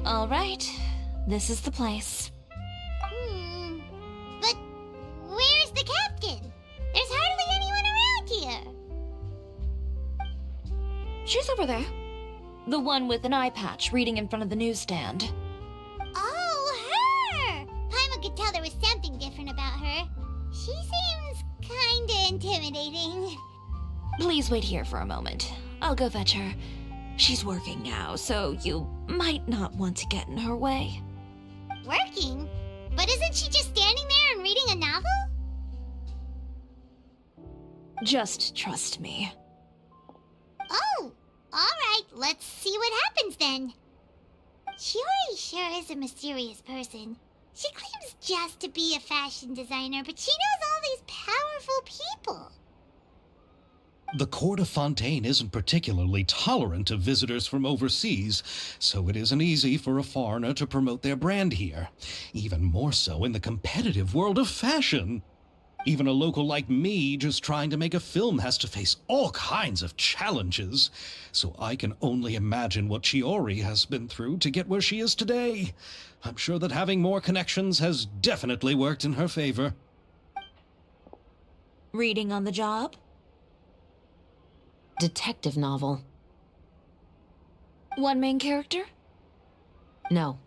All right, this is the place. But where's the captain? There's hardly anyone around here. She's over there. The one with an eye patch reading in front of the newsstand. Oh, her! Paimon could tell there was something different about her. She seems kinda intimidating. Please wait here for a moment. I'll go fetch her. She's working now, so you might not want to get in her way. Working? But isn't she just standing there and reading a novel? Just trust me. Oh, alright, let's see what happens then. Shiori sure is a mysterious person. She claims just to be a fashion designer, but she knows all these powerful people. The court of Fontaine isn't particularly tolerant of visitors from overseas, so it isn't easy for a foreigner to promote their brand here. Even more so in the competitive world of fashion. Even a local like me just trying to make a film has to face all kinds of challenges, so I can only imagine what Shiori has been through to get where she is today. I'm sure that having more connections has definitely worked in her favor. Reading on the job? Detective novel. One main character? No.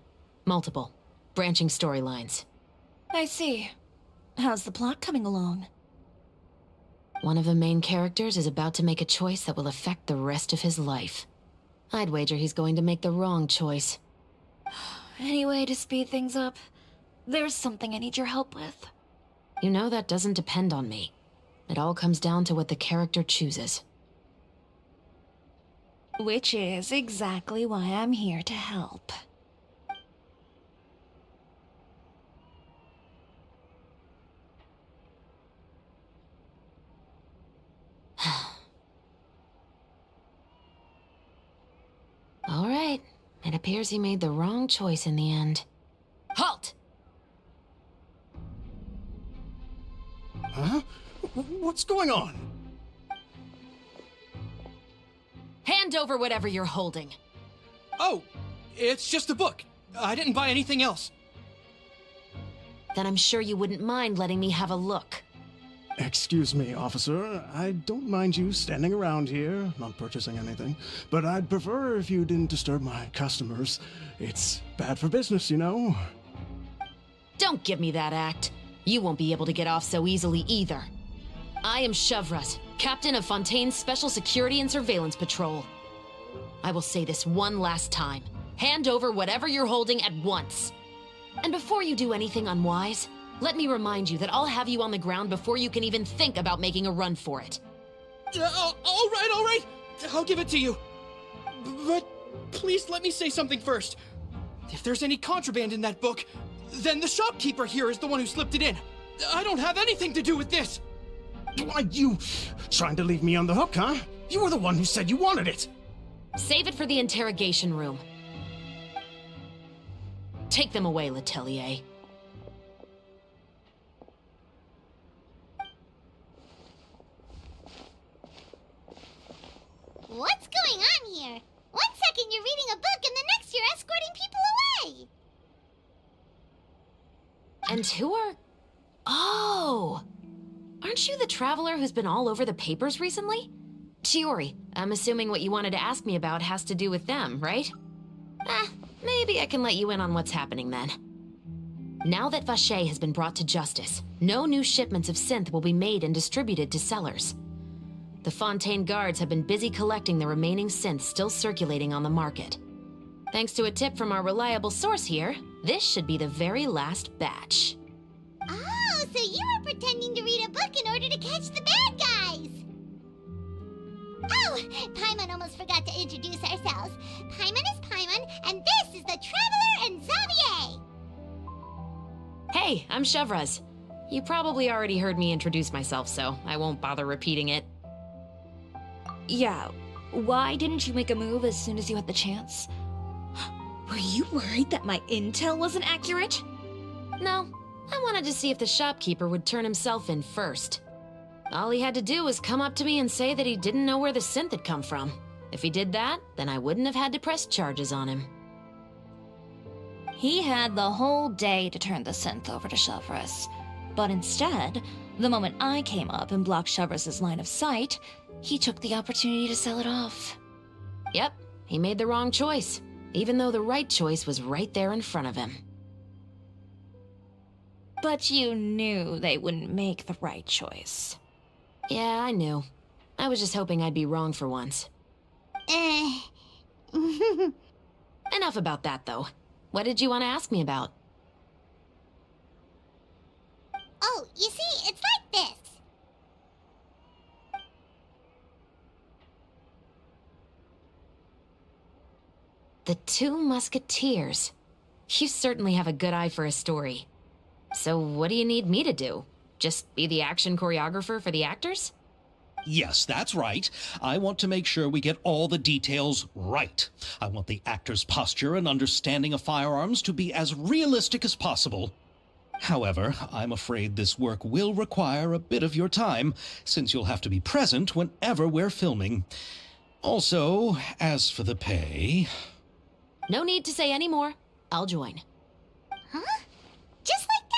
Multiple. Branching storylines. I see. How's the plot coming along? One of the main characters is about to make a choice that will affect the rest of his life. I'd wager he's going to make the wrong choice. Anyway, to speed things up, there's something I need your help with. You know that doesn't depend on me. It all comes down to what the character chooses. Which is exactly why I'm here to help. All right. It appears he made the wrong choice in the end. Halt! Huh? What's going on? Hand over whatever you're holding. Oh, it's just a book. I didn't buy anything else. Then I'm sure you wouldn't mind letting me have a look. Excuse me, officer. I don't mind you standing around here, not purchasing anything, but I'd prefer if you didn't disturb my customers. It's bad for business, you know? Don't give me that act. You won't be able to get off so easily either. I am Shavras, Captain of Fontaine's Special Security and Surveillance Patrol. I will say this one last time. Hand over whatever you're holding at once. And before you do anything unwise, let me remind you that I'll have you on the ground before you can even think about making a run for it. All right. I'll give it to you. But please let me say something first. If there's any contraband in that book, then the shopkeeper here is the one who slipped it in. I don't have anything to do with this. Why, you trying to leave me on the hook, huh? You were the one who said you wanted it. Save it for the interrogation room. Take them away, Letelier. What's going on here? One second you're reading a book and the next you're escorting people away. And who are... Oh! Aren't you the traveler who's been all over the papers recently? Shiori, I'm assuming what you wanted to ask me about has to do with them, right? Maybe I can let you in on what's happening then. Now that Vacher has been brought to justice, no new shipments of synth will be made and distributed to sellers. The Fontaine guards have been busy collecting the remaining synths still circulating on the market. Thanks to a tip from our reliable source here, this should be the very last batch. Oh, so you were pretending to read a book in order to catch the bad guys! Oh, Paimon almost forgot to introduce ourselves. Paimon is Paimon, and this is the Traveler and Xavier! Hey, I'm Shavras. You probably already heard me introduce myself, so I won't bother repeating it. Yeah, why didn't you make a move as soon as you had the chance? Were you worried that my intel wasn't accurate? No, I wanted to see if the shopkeeper would turn himself in first. All he had to do was come up to me and say that he didn't know where the synth had come from. If he did that, then I wouldn't have had to press charges on him. He had the whole day to turn the synth over to Chevreuse. But instead, the moment I came up and blocked Chevreuse's line of sight, he took the opportunity to sell it off. Yep, he made the wrong choice, even though the right choice was right there in front of him. But you knew they wouldn't make the right choice. Yeah, I knew. I was just hoping I'd be wrong for once. Enough about that, though. What did you want to ask me about? Oh, you see, it's like this. The Two Musketeers. You certainly have a good eye for a story. So what do you need me to do? Just be the action choreographer for the actors? Yes, that's right. I want to make sure we get all the details right. I want the actor's posture and understanding of firearms to be as realistic as possible. However, I'm afraid this work will require a bit of your time, since you'll have to be present whenever we're filming. Also, as for the pay... No need to say any more. I'll join. Huh? Just like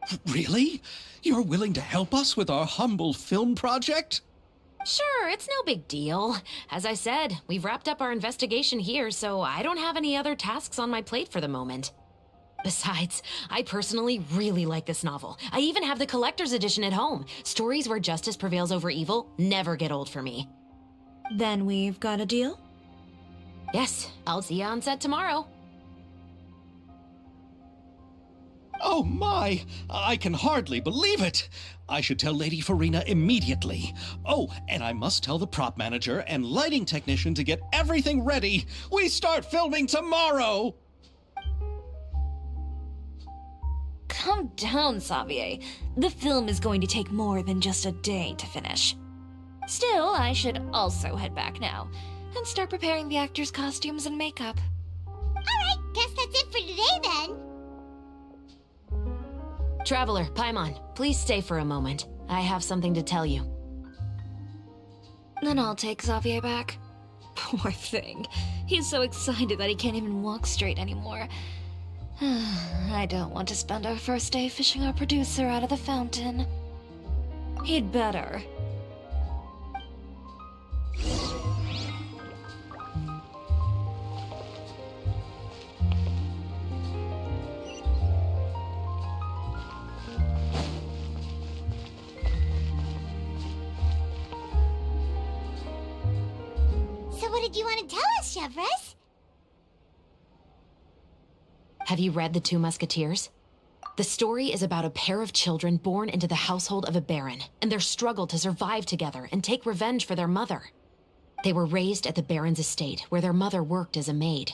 that. Really? You're willing to help us with our humble film project? Sure, it's no big deal. As I said, we've wrapped up our investigation here, so I don't have any other tasks on my plate for the moment. Besides, I personally really like this novel. I even have the collector's edition at home. Stories where justice prevails over evil never get old for me. Then we've got a deal? Yes, I'll see you on set tomorrow. Oh my! I can hardly believe it! I should tell Lady Farina immediately. Oh, and I must tell the prop manager and lighting technician to get everything ready. We start filming tomorrow! Calm down, Xavier. The film is going to take more than just a day to finish. Still, I should also head back now and start preparing the actors' costumes and makeup. Alright, guess that's it for today then. Traveler, Paimon, please stay for a moment. I have something to tell you. Then I'll take Xavier back. Poor thing. He's so excited that he can't even walk straight anymore. I don't want to spend our first day fishing our producer out of the fountain. He'd better. So what did you want to tell us, Chevreuse? Have you read The Two Musketeers? The story is about a pair of children born into the household of a baron and their struggle to survive together and take revenge for their mother. They were raised at the baron's estate where their mother worked as a maid.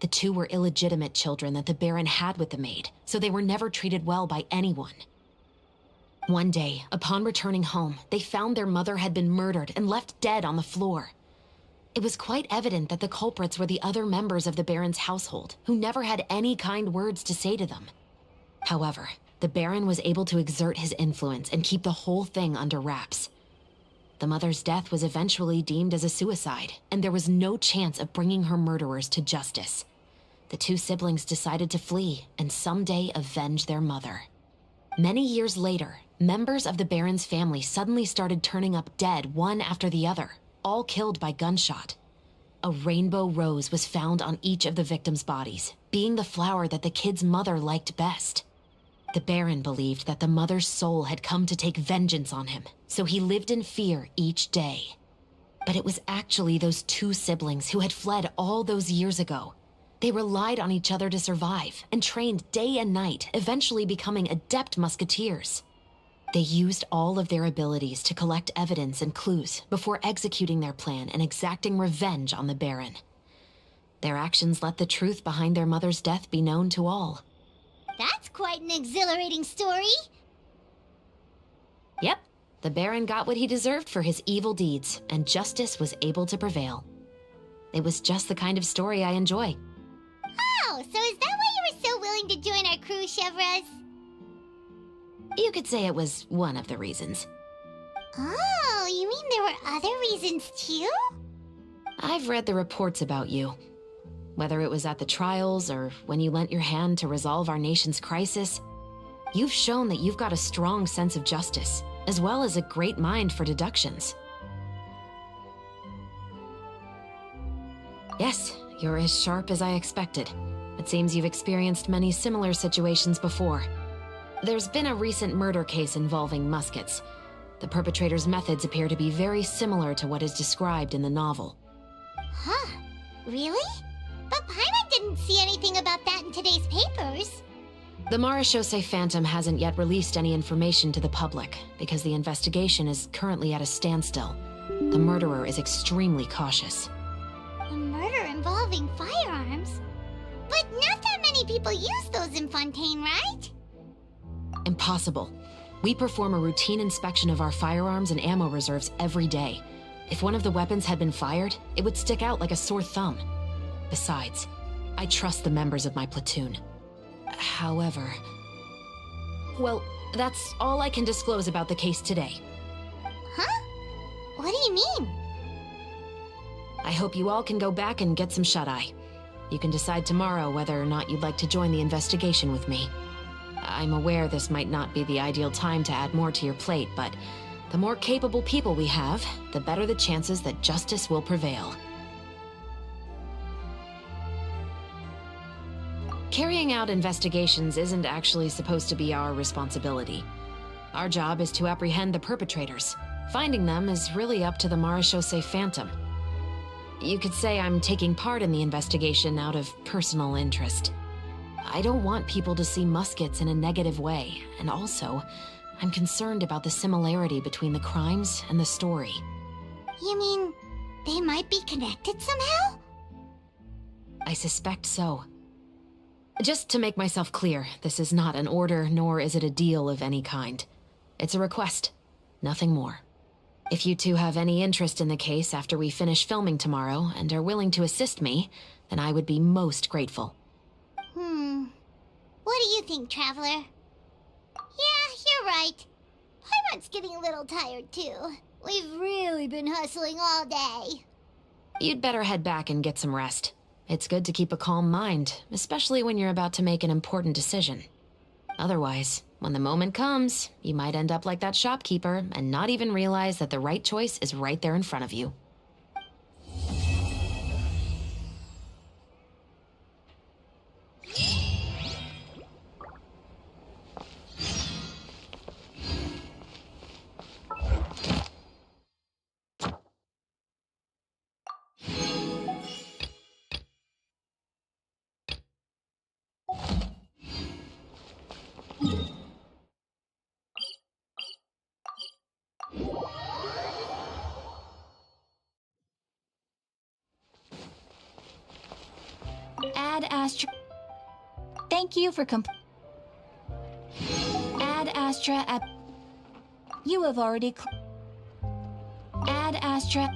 The two were illegitimate children that the baron had with the maid, so they were never treated well by anyone. One day, upon returning home, they found their mother had been murdered and left dead on the floor. It was quite evident that the culprits were the other members of the Baron's household, who never had any kind words to say to them. However, the Baron was able to exert his influence and keep the whole thing under wraps. The mother's death was eventually deemed as a suicide, and there was no chance of bringing her murderers to justice. The two siblings decided to flee and someday avenge their mother. Many years later, members of the Baron's family suddenly started turning up dead one after the other, all killed by gunshot. A rainbow rose was found on each of the victims' bodies, being the flower that the kid's mother liked best. The Baron believed that the mother's soul had come to take vengeance on him, so he lived in fear each day. But it was actually those two siblings who had fled all those years ago. They relied on each other to survive and trained day and night, eventually becoming adept musketeers. They used all of their abilities to collect evidence and clues before executing their plan and exacting revenge on the Baron. Their actions let the truth behind their mother's death be known to all. That's quite an exhilarating story. Yep, the Baron got what he deserved for his evil deeds, and justice was able to prevail. It was just the kind of story I enjoy. Oh, so is that why you were so willing to join our crew, Chevreuse? You could say it was one of the reasons. Oh, you mean there were other reasons too? I've read the reports about you. Whether it was at the trials or when you lent your hand to resolve our nation's crisis, you've shown that you've got a strong sense of justice, as well as a great mind for deductions. Yes, you're as sharp as I expected. It seems you've experienced many similar situations before. There's been a recent murder case involving Muskets. The perpetrator's methods appear to be very similar to what is described in the novel. Huh. Really? But Paimon didn't see anything about that in today's papers. The Marechaussee Phantom hasn't yet released any information to the public because the investigation is currently at a standstill. The murderer is extremely cautious. A murder involving firearms? But not that many people use those in Fontaine, right? Impossible. We perform a routine inspection of our firearms and ammo reserves every day. If one of the weapons had been fired, it would stick out like a sore thumb. Besides, I trust the members of my platoon. However... Well, that's all I can disclose about the case today. Huh? What do you mean? I hope you all can go back and get some shut-eye. You can decide tomorrow whether or not you'd like to join the investigation with me. I'm aware this might not be the ideal time to add more to your plate, but the more capable people we have, the better the chances that justice will prevail. Carrying out investigations isn't actually supposed to be our responsibility. Our job is to apprehend the perpetrators. Finding them is really up to the Marechaussee Phantom. You could say I'm taking part in the investigation out of personal interest. I don't want people to see Muskets in a negative way, and also, I'm concerned about the similarity between the crimes and the story. You mean they might be connected somehow? I suspect so. Just to make myself clear, this is not an order, nor is it a deal of any kind. It's a request, nothing more. If you two have any interest in the case after we finish filming tomorrow and are willing to assist me, then I would be most grateful. What do you think, Traveler? Yeah, you're right. Paimon's getting a little tired, too. We've really been hustling all day. You'd better head back and get some rest. It's good to keep a calm mind, especially when you're about to make an important decision. Otherwise, when the moment comes, you might end up like that shopkeeper and not even realize that the right choice is right there in front of you. Add Astra. Thank you for Add Astra at. You have already. Add Astra.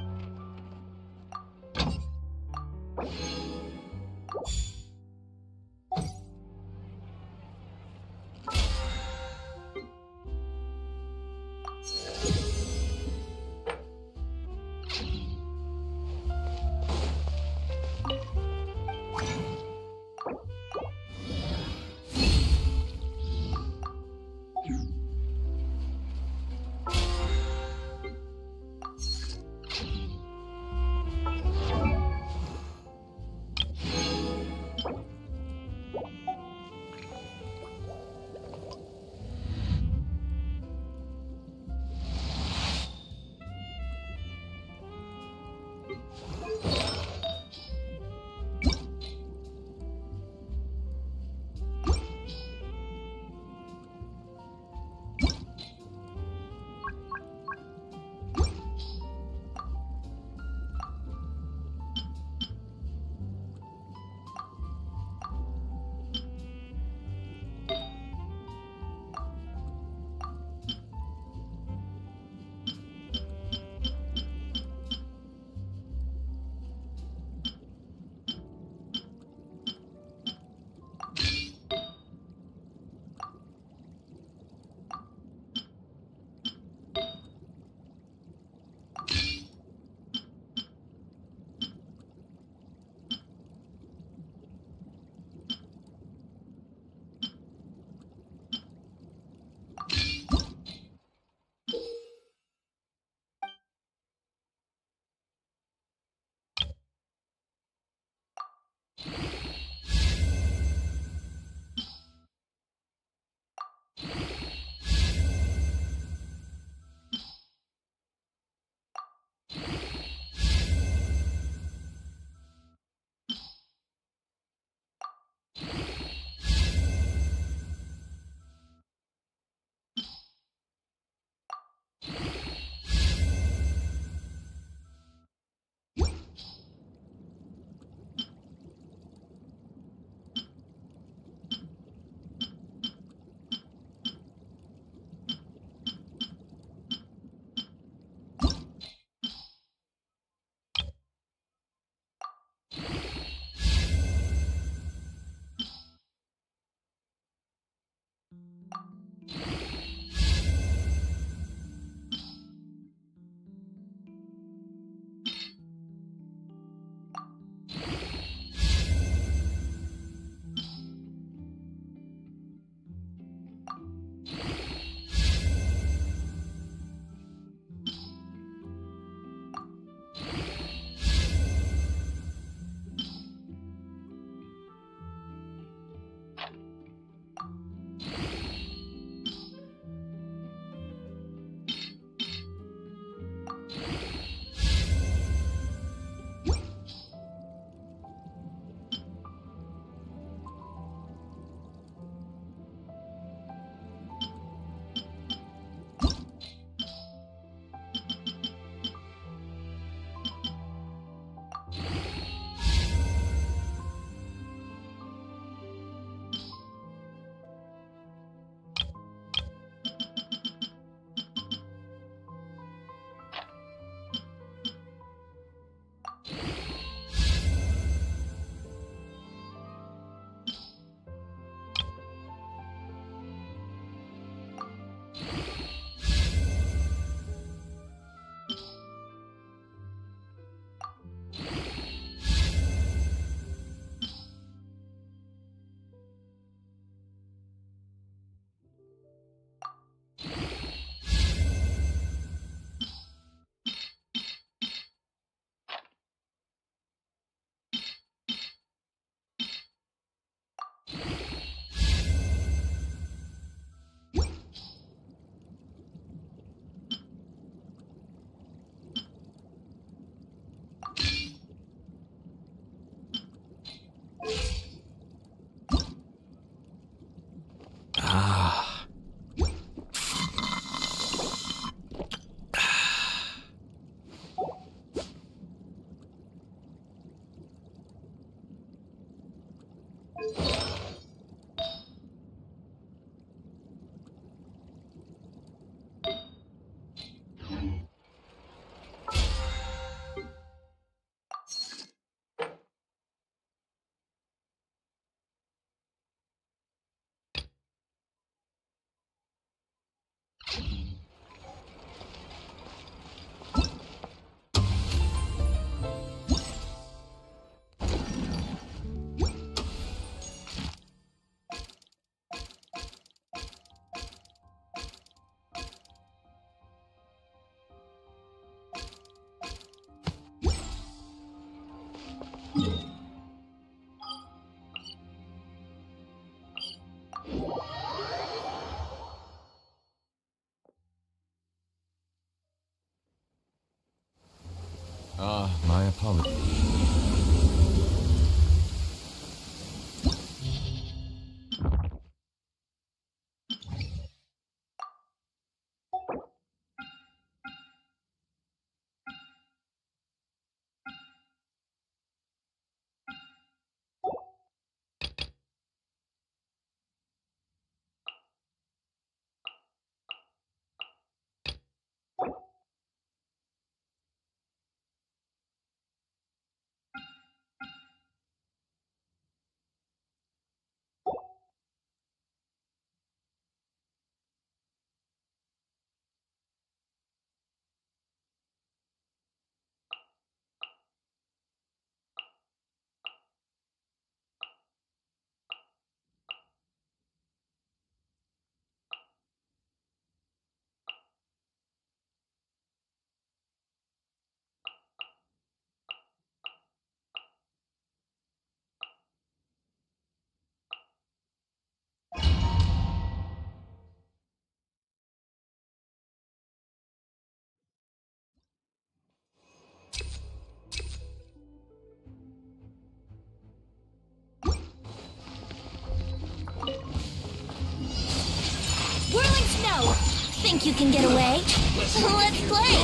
Think you can get away? Let's play!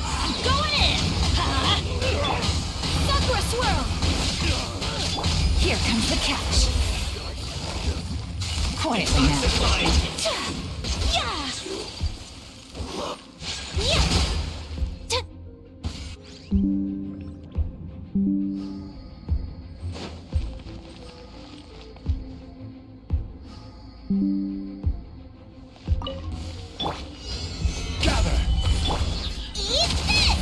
I'm going in! Sakura swirl! Here comes the catch. Quietly now. Yeah! Yeah! Gather! Eat this!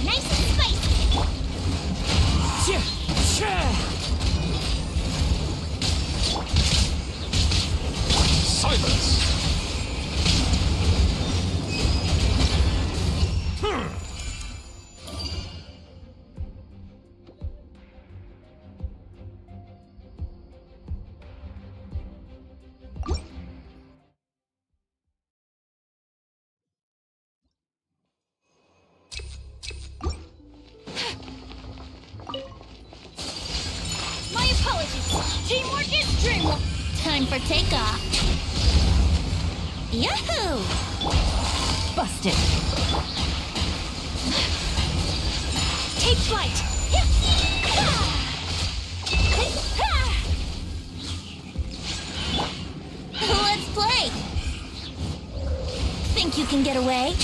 Nice and spicy! Silence! My apologies! Teamwork is dreamwork! Time for takeoff! Yahoo! Busted. Take flight! Let's play! Think you can get away?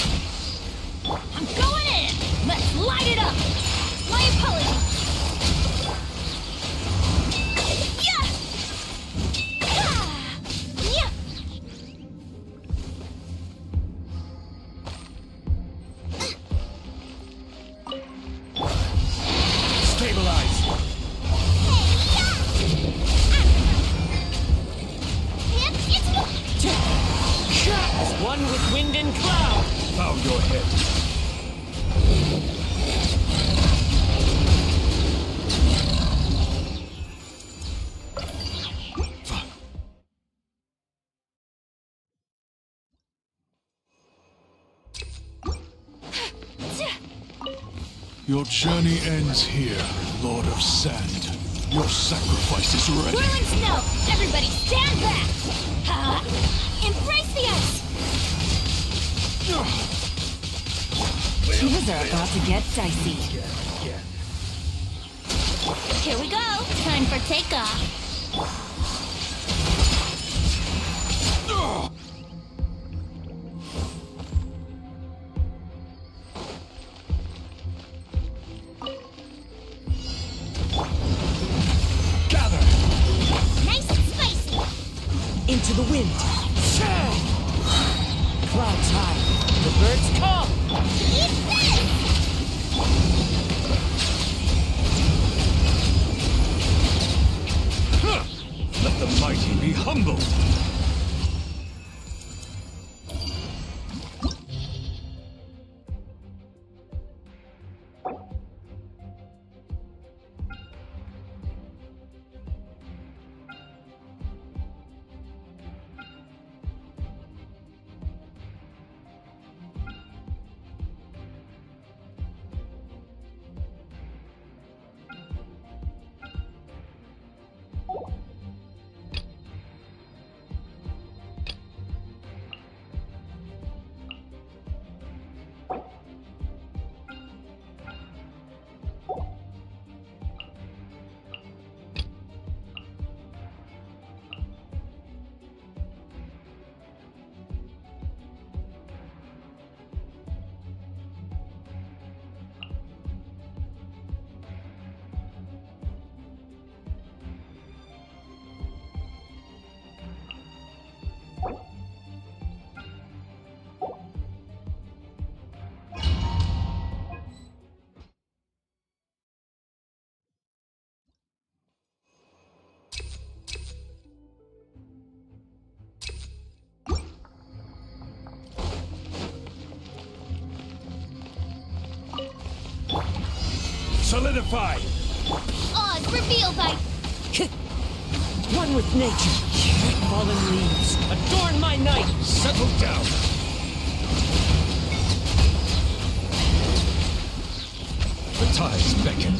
I'm going in! Let's light it up! My apologies! Yeah! Yeah! Stabilize! One with wind and cloud. Bow your head. Your journey ends here, Lord of Sand. Your sacrifice is ready. Whirling snow! Everybody stand back! Embrace the ice! Things are about to get dicey. Here we go! Time for takeoff! Gather! Nice and spicy! Into the wind. Clouds high. The birds come. Eat this! Let the mighty be humbled. Solidify! Oz revealed by... One with nature. Fallen leaves. Adorn my night. Settle down! The tides beckon.